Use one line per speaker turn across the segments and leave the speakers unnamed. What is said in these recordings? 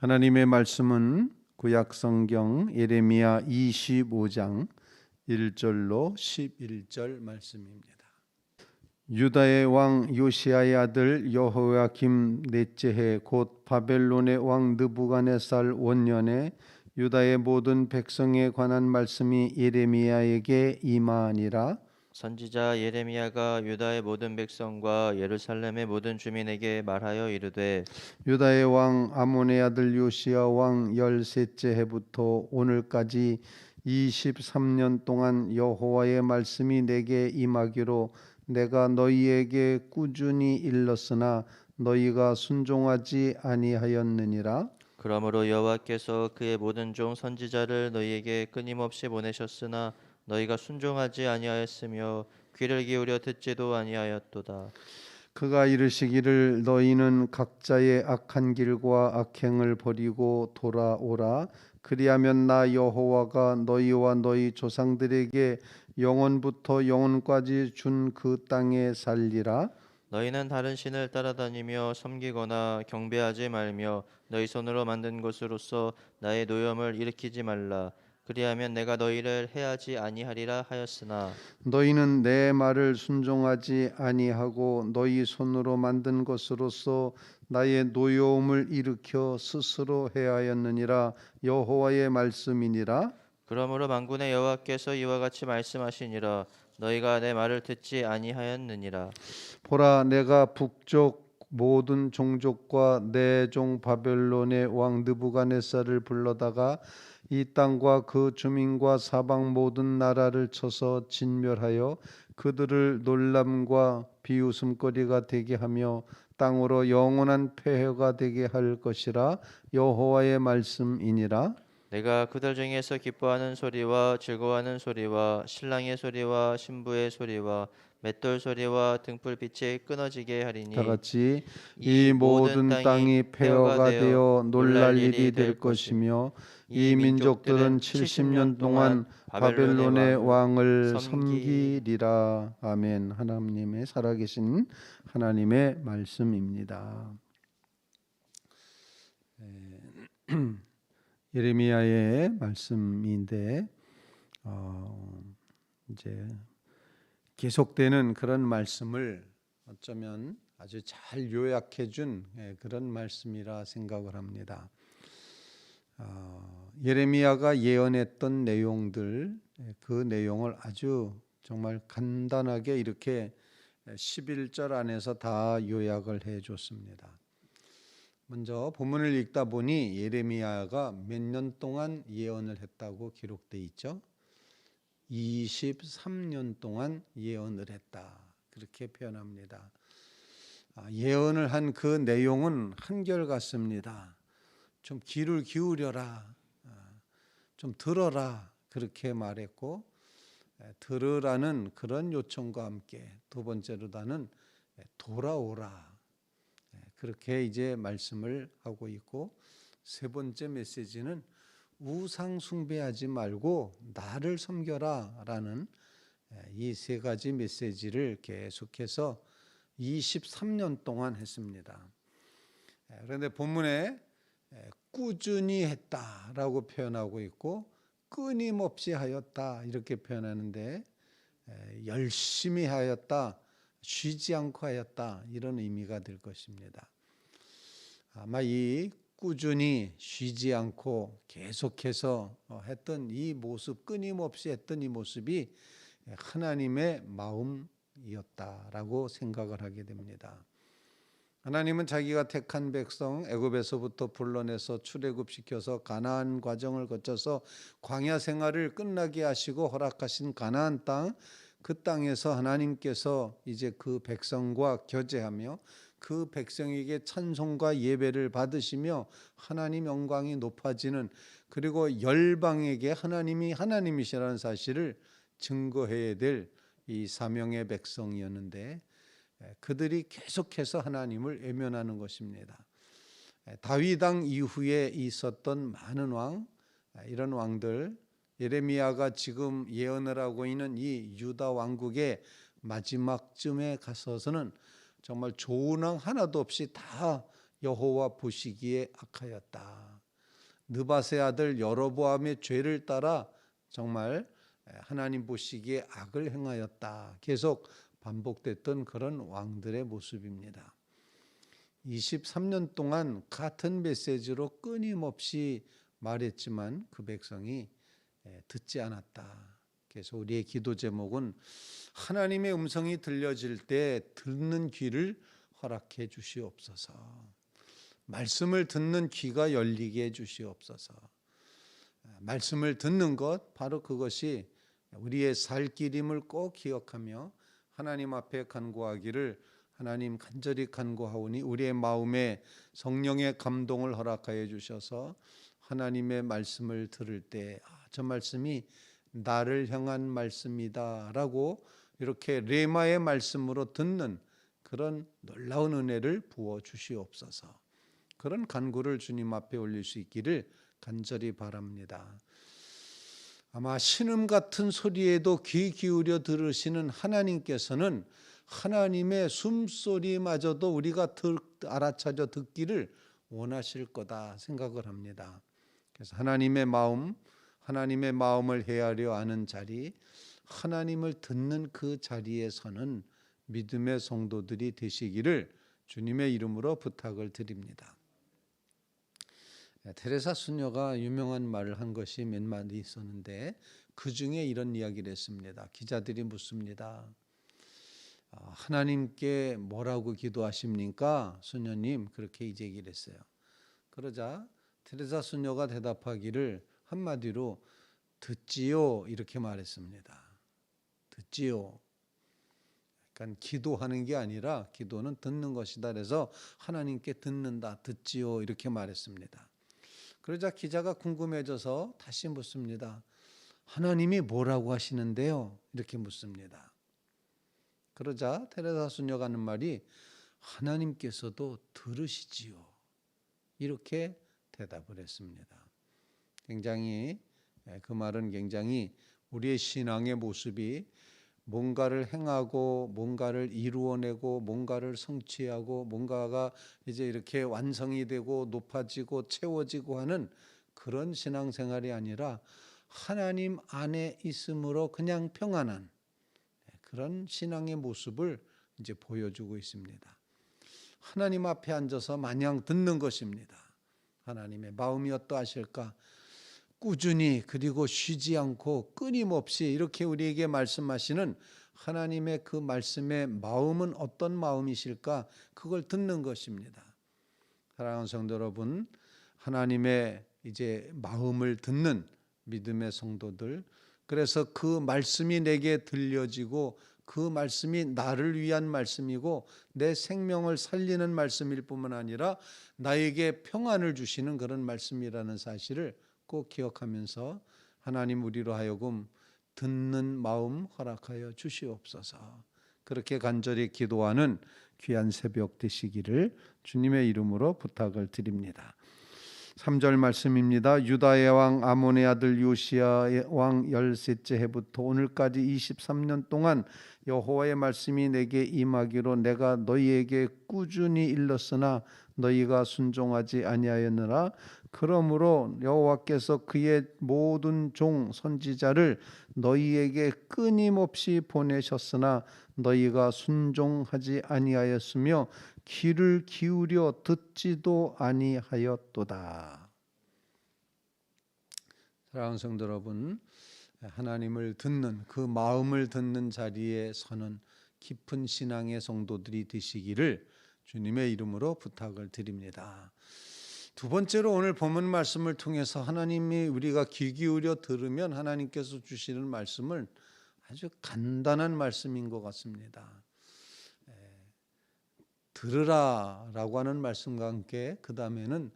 하나님의 말씀은 구약 성경 예레미야 25장 1절로 11절 말씀입니다. 유다의 왕 요시야의 아들 여호야김 넷째 해 곧 바벨론의 왕 느부갓네살 원년에 유다의 모든 백성에 관한 말씀이 예레미야에게 임하니라.
선지자 예레미야가 유다의 모든 백성과 예루살렘의 모든 주민에게 말하여 이르되
유다의 왕 아몬의 아들 요시야 왕 13째 해부터 오늘까지 23년 동안 여호와의 말씀이 내게 임하기로 내가 너희에게 꾸준히 일렀으나 너희가 순종하지 아니하였느니라.
그러므로 여호와께서 그의 모든 종 선지자를 너희에게 끊임없이 보내셨으나 너희가 순종하지 아니하였으며 귀를 기울여 듣지도 아니하였도다.
그가 이르시기를 너희는 각자의 악한 길과 악행을 버리고 돌아오라. 그리하면 나 여호와가 너희와 너희 조상들에게 영원부터 영원까지 준 그 땅에 살리라.
너희는 다른 신을 따라다니며 섬기거나 경배하지 말며 너희 손으로 만든 것으로서 나의 노염을 일으키지 말라. 그리하면 내가 너희를 해하지 아니하리라 하였으나
너희는 내 말을 순종하지 아니하고 너희 손으로 만든 것으로서 나의 노여움을 일으켜 스스로 해하였느니라. 여호와의 말씀이니라.
그러므로 만군의 여호와께서 이와 같이 말씀하시니라. 너희가 내 말을 듣지 아니하였느니라.
보라, 내가 북쪽 모든 종족과 내 종 바벨론의 왕 느부갓네살을 불러다가 이 땅과 그 주민과 사방 모든 나라를 쳐서 진멸하여 그들을 놀람과 비웃음거리가 되게 하며 땅으로 영원한 폐허가 되게 할 것이라. 여호와의 말씀이니라.
내가 그들 중에서 기뻐하는 소리와 즐거워하는 소리와 신랑의 소리와 신부의 소리와 맷돌 소리와 등불빛이 끊어지게
다
하리니
같이 이
이 모든
모든
땅이
땅이
폐허가
폐허가
되어
되어
놀랄
놀랄
일이
일이
될
될
것이며
것이며
이
이 민족들은
민족들은
70년
70년 동안
동안
바벨론의
바벨론의
왕을
왕을
섬기
섬기리라. 아멘. 하나님의 살아계신 하나님의 말씀입니다. 예레미야의 말씀인데 이제 계속되는 그런 말씀을 어쩌면 아주 잘 요약해 준 그런 말씀이라 생각을 합니다. 예레미야가 예언했던 내용들, 그 내용을 아주 정말 간단하게 이렇게 11절 안에서 다 요약을 해 줬습니다. 먼저 본문을 읽다 보니 예레미야가 몇 년 동안 예언을 했다고 기록돼 있죠. 23년 동안 예언을 했다. 그렇게 표현합니다. 예언을 한 그 내용은 한결같습니다. 좀 귀를 기울여라. 좀 들어라. 그렇게 말했고 들으라는 그런 요청과 함께 두 번째로다는 돌아오라. 그렇게 이제 말씀을 하고 있고 세 번째 메시지는 우상 숭배하지 말고 나를 섬겨라라는 이 세 가지 메시지를 계속해서 23년 동안 했습니다. 그런데 본문에 꾸준히 했다라고 표현하고 있고 끊임없이 하였다 이렇게 표현하는데 열심히 하였다, 쉬지 않고 하였다 이런 의미가 될 것입니다. 아마 이 꾸준히 쉬지 않고 계속해서 했던 이 모습, 끊임없이 했던 이 모습이 하나님의 마음이었다라고 생각을 하게 됩니다. 하나님은 자기가 택한 백성 애굽에서부터 불러내서 출애굽시켜서 가나안 과정을 거쳐서 광야 생활을 끝나게 하시고 허락하신 가나안 땅, 그 땅에서 하나님께서 이제 그 백성과 교제하며 그 백성에게 찬송과 예배를 받으시며 하나님 영광이 높아지는, 그리고 열방에게 하나님이 하나님이시라는 사실을 증거해야 될 이 사명의 백성이었는데 그들이 계속해서 하나님을 외면하는 것입니다. 다윗 왕 이후에 있었던 많은 왕, 이런 왕들, 예레미야가 지금 예언을 하고 있는 이 유다 왕국의 마지막쯤에 가서서는 정말 좋은 왕 하나도 없이 다 여호와 보시기에 악하였다. 느밧의 아들 여로보암의 죄를 따라 정말 하나님 보시기에 악을 행하였다. 계속 반복됐던 그런 왕들의 모습입니다. 23년 동안 같은 메시지로 끊임없이 말했지만 그 백성이 듣지 않았다. 그래서 우리의 기도 제목은 하나님의 음성이 들려질 때 듣는 귀를 허락해 주시옵소서. 말씀을 듣는 귀가 열리게 해 주시옵소서. 말씀을 듣는 것, 바로 그것이 우리의 살 길임을 꼭 기억하며 하나님 앞에 간구하기를 하나님 간절히 간구하오니 우리의 마음에 성령의 감동을 허락하여 주셔서 하나님의 말씀을 들을 때 저 말씀이 나를 향한 말씀이다 라고 이렇게 레마의 말씀으로 듣는 그런 놀라운 은혜를 부어 주시옵소서. 그런 간구를 주님 앞에 올릴 수 있기를 간절히 바랍니다. 아마 신음 같은 소리에도 귀 기울여 들으시는 하나님께서는 하나님의 숨소리마저도 우리가 알아차려 듣기를 원하실 거다 생각을 합니다. 그래서 하나님의 마음을 헤아려 아는 자리, 하나님을 듣는 그 자리에 서는 믿음의 성도들이 되시기를 주님의 이름으로 부탁을 드립니다. 테레사 수녀가 유명한 말을 한 것이 몇 마디 있었는데 그 중에 이런 이야기를 했습니다. 기자들이 묻습니다. 하나님께 뭐라고 기도하십니까? 수녀님 그렇게 이제 얘기를 했어요. 그러자 테레사 수녀가 대답하기를 한마디로 듣지요 이렇게 말했습니다. 듣지요. 그러니까 기도하는 게 아니라 기도는 듣는 것이다. 그래서 하나님께 듣는다, 듣지요 이렇게 말했습니다. 그러자 기자가 궁금해져서 다시 묻습니다. 하나님이 뭐라고 하시는데요? 이렇게 묻습니다. 그러자 테레사 수녀가 하는 말이 하나님께서도 들으시지요. 이렇게 대답을 했습니다. 그 말은 굉장히 우리의 신앙의 모습이 뭔가를 행하고 뭔가를 이루어내고 뭔가를 성취하고 뭔가가 이제 이렇게 완성이 되고 높아지고 채워지고 하는 그런 신앙생활이 아니라 하나님 안에 있음으로 그냥 평안한 그런 신앙의 모습을 이제 보여주고 있습니다. 하나님 앞에 앉아서 마냥 듣는 것입니다. 하나님의 마음이 어떠하실까? 꾸준히 그리고 쉬지 않고 끊임없이 이렇게 우리에게 말씀하시는 하나님의 그 말씀의 마음은 어떤 마음이실까? 그걸 듣는 것입니다. 사랑하는 성도 여러분, 하나님의 이제 마음을 듣는 믿음의 성도들, 그래서 그 말씀이 내게 들려지고 그 말씀이 나를 위한 말씀이고 내 생명을 살리는 말씀일 뿐만 아니라 나에게 평안을 주시는 그런 말씀이라는 사실을 꼭 기억하면서 하나님 우리로 하여금 듣는 마음 허락하여 주시옵소서. 그렇게 간절히 기도하는 귀한 새벽 되시기를 주님의 이름으로 부탁을 드립니다. 3절 말씀입니다. 유다의 왕 아몬의 아들 요시야의 왕 13째 해부터 오늘까지 23년 동안 여호와의 말씀이 내게 임하기로 내가 너희에게 꾸준히 일렀으나 너희가 순종하지 아니하였느라. 그러므로 여호와께서 그의 모든 종 선지자를 너희에게 끊임없이 보내셨으나 너희가 순종하지 아니하였으며 귀를 기울여 듣지도 아니하였도다. 사랑하는 성도 여러분, 하나님을 듣는 그 마음을 듣는 자리에 서는 깊은 신앙의 성도들이 되시기를 주님의 이름으로 부탁을 드립니다. 두 번째로 오늘 본문 말씀을 통해서 하나님이 우리가 귀 기울여 들으면 하나님께서 주시는 말씀은 아주 간단한 말씀인 것 같습니다. 들으라 라고 하는 말씀과 함께 그 다음에는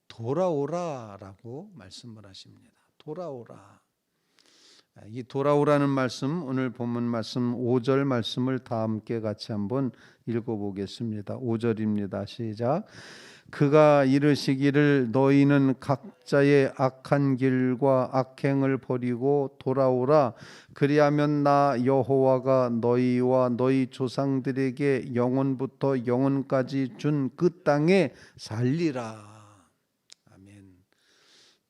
돌아오라 라고 말씀을 하십니다. 돌아오라. 이 돌아오라는 말씀, 오늘 본문 말씀 5절 말씀을 다 함께 같이 한번 읽어보겠습니다. 5절입니다. 시작. 그가 이르시기를 너희는 각자의 악한 길과 악행을 버리고 돌아오라. 그리하면 나 여호와가 너희와 너희 조상들에게 영원부터 영원까지 준 그 땅에 살리라. 아멘.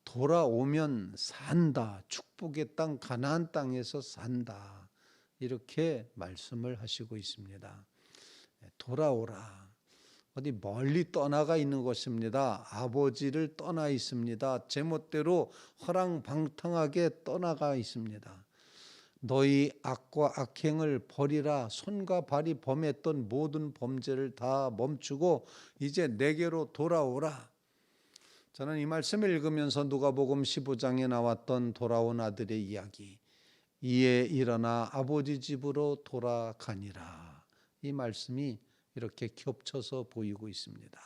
돌아오면 산다. 축복의 땅 가나안 땅에서 산다. 이렇게 말씀을 하시고 있습니다. 돌아오라. 어디 멀리 떠나가 있는 것입니다. 아버지를 떠나 있습니다. 제멋대로 허랑방탕하게 떠나가 있습니다. 너희 악과 악행을 버리라. 손과 발이 범했던 모든 범죄를 다 멈추고 이제 내게로 돌아오라. 저는 이 말씀을 읽으면서 누가복음 15장에 나왔던 돌아온 아들의 이야기, 이에 일어나 아버지 집으로 돌아가니라. 이 말씀이 이렇게 겹쳐서 보이고 있습니다.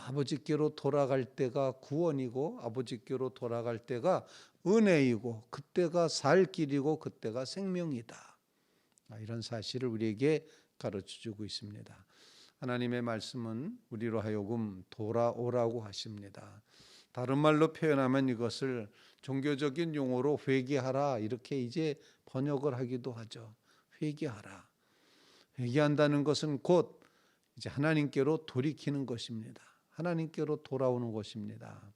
아버지께로 돌아갈 때가 구원이고 아버지께로 돌아갈 때가 은혜이고 그때가 살 길이고 그때가 생명이다. 이런 사실을 우리에게 가르쳐주고 있습니다. 하나님의 말씀은 우리로 하여금 돌아오라고 하십니다. 다른 말로 표현하면 이것을 종교적인 용어로 회개하라 이렇게 이제 번역을 하기도 하죠. 회개하라. 회개한다는 것은 곧 이제 하나님께로 돌이키는 것입니다. 하나님께로 돌아오는 것입니다.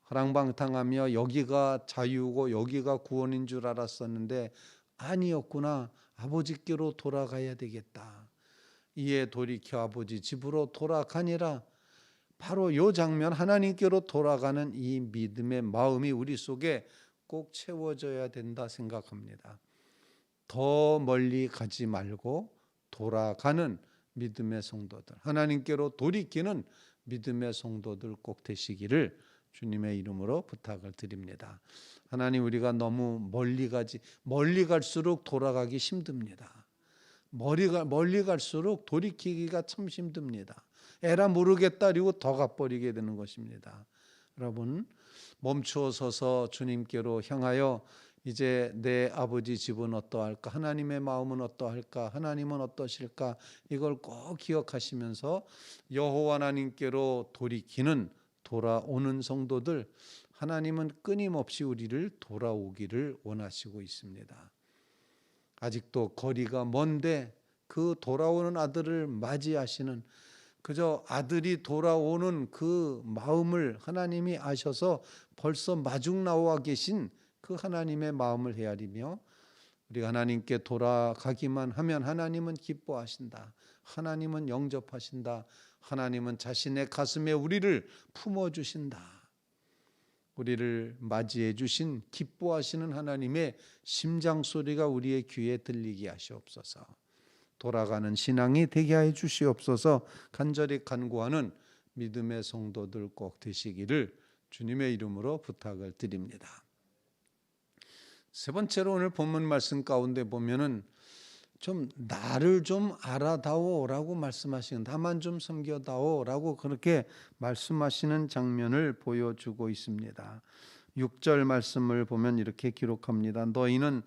허랑방탕하며 여기가 자유고 여기가 구원인 줄 알았었는데 아니었구나. 아버지께로 돌아가야 되겠다. 이에 돌이켜 아버지 집으로 돌아가니라. 바로 이 장면, 하나님께로 돌아가는 이 믿음의 마음이 우리 속에 꼭 채워져야 된다 생각합니다. 더 멀리 가지 말고 돌아가는 믿음의 성도들, 하나님께로 돌이키는 믿음의 성도들 꼭 되시기를 주님의 이름으로 부탁을 드립니다. 하나님, 우리가 너무 멀리 갈수록 돌아가기 힘듭니다. 멀리 갈수록 돌이키기가 참 힘듭니다. 에라 모르겠다 그리고 더 가버리게 되는 것입니다. 여러분, 멈추어 서서 주님께로 향하여 이제 내 아버지 집은 어떠할까? 하나님의 마음은 어떠할까? 하나님은 어떠실까? 이걸 꼭 기억하시면서 여호와 하나님께로 돌아오는 성도들, 하나님은 끊임없이 우리를 돌아오기를 원하시고 있습니다. 아직도 거리가 먼데 그 돌아오는 아들을 맞이하시는, 그저 아들이 돌아오는 그 마음을 하나님이 아셔서 벌써 마중 나와 계신 그 하나님의 마음을 헤아리며 우리가 하나님께 돌아가기만 하면 하나님은 기뻐하신다. 하나님은 영접하신다. 하나님은 자신의 가슴에 우리를 품어주신다. 우리를 맞이해 주신 기뻐하시는 하나님의 심장 소리가 우리의 귀에 들리게 하시옵소서. 돌아가는 신앙이 되게 해 주시옵소서. 간절히 간구하는 믿음의 성도들 꼭 되시기를 주님의 이름으로 부탁을 드립니다. 세 번째로 오늘 본문 말씀 가운데 보면은 좀 나를 좀 알아다오라고 말씀하시는, 나만 좀 섬겨다오라고 그렇게 말씀하시는 장면을 보여주고 있습니다. 6절 말씀을 보면 이렇게 기록합니다. 너희는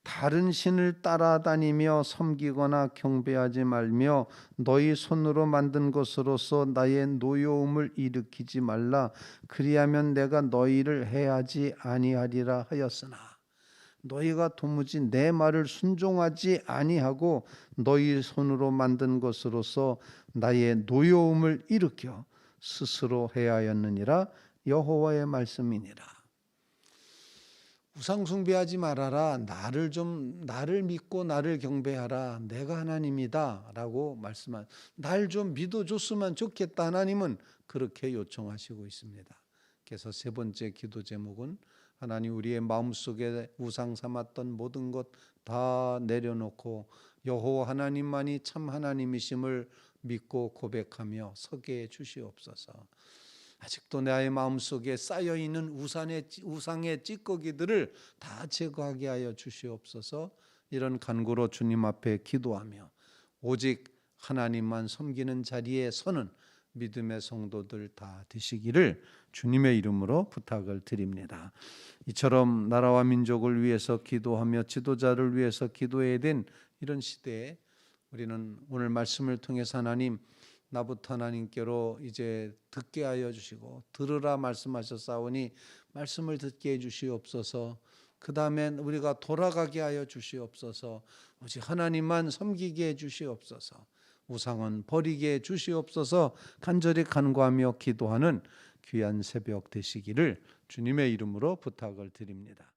다른 신을 따라다니며 섬기거나 경배하지 말며 너희 손으로 만든 것으로서 나의 노여움을 일으키지 말라. 그리하면 내가 너희를 해하지 아니하리라 하였으나, 너희가 도무지 내 말을 순종하지 아니하고 너희 손으로 만든 것으로서 나의 노여움을 일으켜 스스로 해하였느니라. 여호와의 말씀이니라. 우상 숭배하지 말아라. 나를 믿고 나를 경배하라. 내가 하나님이다라고 말씀한, 날 좀 믿어줬으면 좋겠다. 하나님은 그렇게 요청하시고 있습니다. 그래서 세 번째 기도 제목은 하나님, 우리의 마음속에 우상 삼았던 모든 것 다 내려놓고 여호와 하나님만이 참 하나님이심을 믿고 고백하며 서게 해 주시옵소서. 아직도 나의 마음속에 쌓여있는 우상의 찌꺼기들을 다 제거하게 하여 주시옵소서. 이런 간구로 주님 앞에 기도하며 오직 하나님만 섬기는 자리에 서는 믿음의 성도들 다 되시기를 주님의 이름으로 부탁을 드립니다. 이처럼 나라와 민족을 위해서 기도하며 지도자를 위해서 기도해야 된 이런 시대에 우리는 오늘 말씀을 통해서 하나님, 나부터 하나님께로 이제 듣게 하여 주시고 들으라 말씀하셨사오니 말씀을 듣게 해 주시옵소서. 그 다음엔 우리가 돌아가게 하여 주시옵소서. 오직 하나님만 섬기게 해 주시옵소서. 우상은 버리게 해 주시옵소서. 간절히 간구하며 기도하는 귀한 새벽 되시기를 주님의 이름으로 부탁을 드립니다.